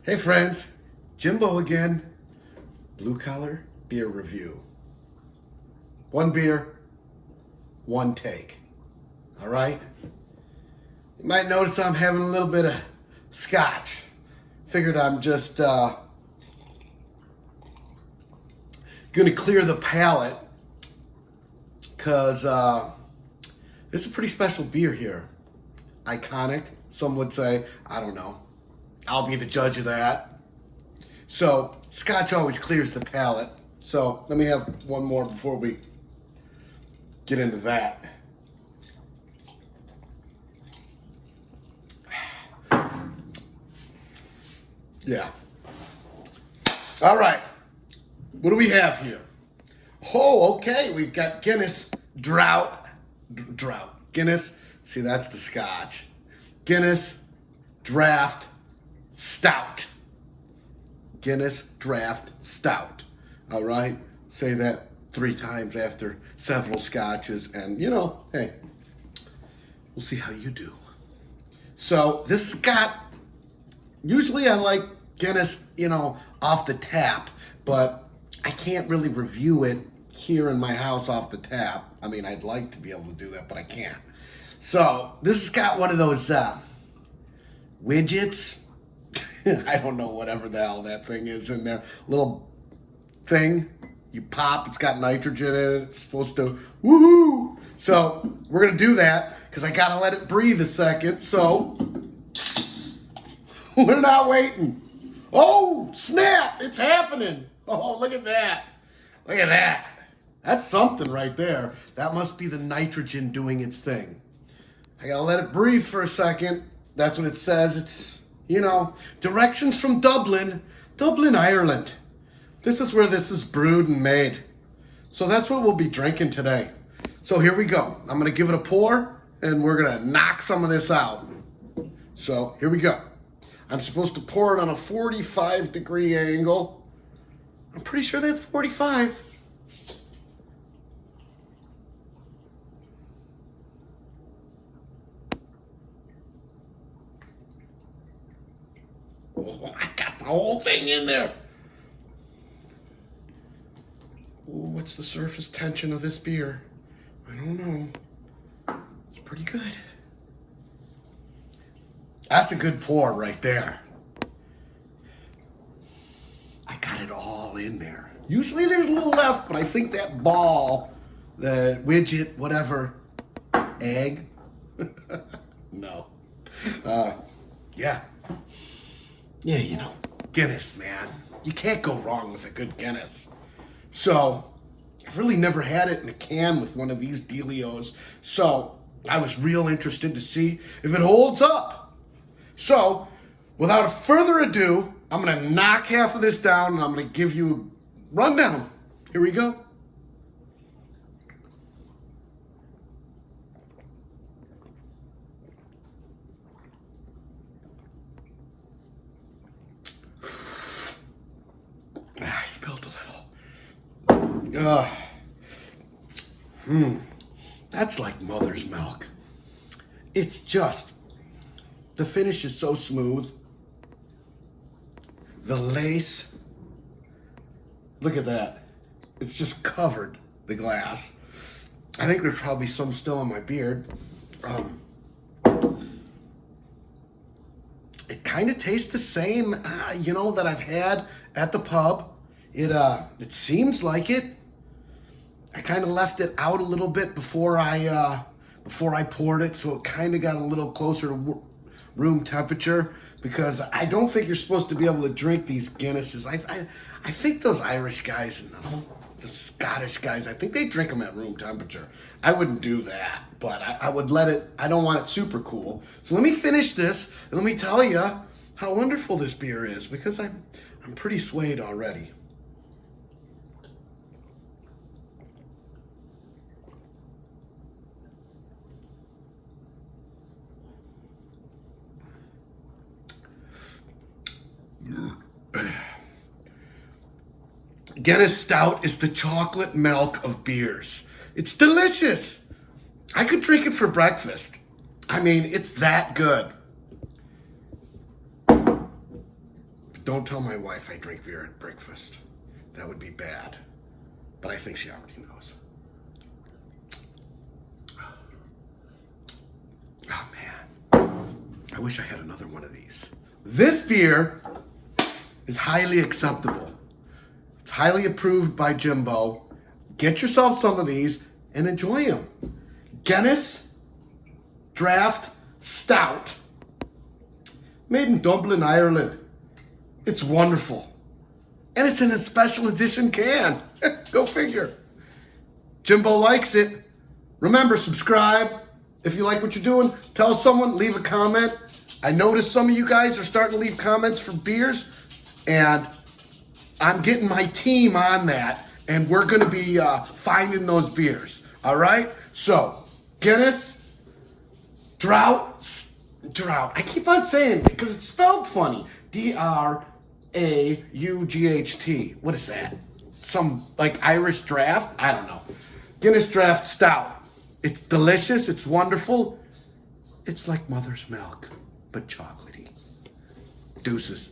Hey friends, Jimbo again. Blue Collar Beer Review. One beer, one take. All right? You might notice I'm having a little bit of scotch. Figured I'm just gonna clear the palate because it's a pretty special beer here. Iconic, some would say. I don't know. I'll be the judge of that. So, scotch always clears the palate. So, let me have one more before we get into that. Yeah. All right. What do we have here? Oh, okay. We've got Guinness Draught. Guinness. See, that's the scotch. Guinness Draught Stout. Guinness Draught Stout. All right? Say that 3 times after several scotches, and hey, we'll see how you do. So this has got, usually I like Guinness, off the tap, but I can't really review it here in my house off the tap. I mean, I'd like to be able to do that, but I can't. So this has got one of those widgets. I don't know, whatever the hell that thing is in there. Little thing you pop. It's got nitrogen in it. It's supposed to woohoo. So we're gonna do that because I gotta let it breathe a second. So we're not waiting. Oh snap! It's happening. Oh, look at that. Look at that. That's something right there. That must be the nitrogen doing its thing. I gotta let it breathe for a second. That's what it says. It's, directions from Dublin, Ireland. This is where this is brewed and made. So that's what we'll be drinking today. So here we go. I'm gonna give it a pour and we're gonna knock some of this out. So here we go. I'm supposed to pour it on a 45-degree angle. I'm pretty sure that's 45. Oh, I got the whole thing in there. Oh, what's the surface tension of this beer? I don't know. It's pretty good. That's a good pour right there. I got it all in there. Usually there's a little left, but I think that ball, the widget, whatever, egg. No. Yeah. Yeah, Guinness, man. You can't go wrong with a good Guinness. So, I've really never had it in a can with one of these dealios. So, I was real interested to see if it holds up. So, without further ado, I'm going to knock half of this down and I'm going to give you a rundown. Here we go. I spilled a little. That's like mother's milk. It's just, the finish is so smooth. The lace, look at that. It's just covered the glass. I think there's probably some still on my beard. It kind of tastes the same, that I've had at the pub. It seems like it. I kind of left it out a little bit before I poured it, so it kind of got a little closer to room temperature, because I don't think you're supposed to be able to drink these Guinnesses. I think those Irish guys and the Scottish guys, I think they drink them at room temperature. I wouldn't do that, but I would let it. I don't want it super cool. So let me finish this and let me tell you how wonderful this beer is, because I'm pretty swayed already. Guinness Stout is the chocolate milk of beers. It's delicious. I could drink it for breakfast. I mean, it's that good. Don't tell my wife I drink beer at breakfast. That would be bad. But I think she already knows. Oh, man. I wish I had another one of these. This beer is highly acceptable. It's highly approved by Jimbo. Get yourself some of these and enjoy them. Guinness Draught Stout. Made in Dublin, Ireland. It's wonderful. And it's in a special edition can. Go figure. Jimbo likes it. Remember, subscribe. If you like what you're doing, tell someone, leave a comment. I noticed some of you guys are starting to leave comments for beers, and I'm getting my team on that, and we're going to be finding those beers. All right? So, Guinness, Draught. I keep on saying it because it's spelled funny. Draught. What is that? Some like Irish draft? I don't know. Guinness Draught Stout. It's delicious. It's wonderful. It's like mother's milk, but chocolatey. Deuces.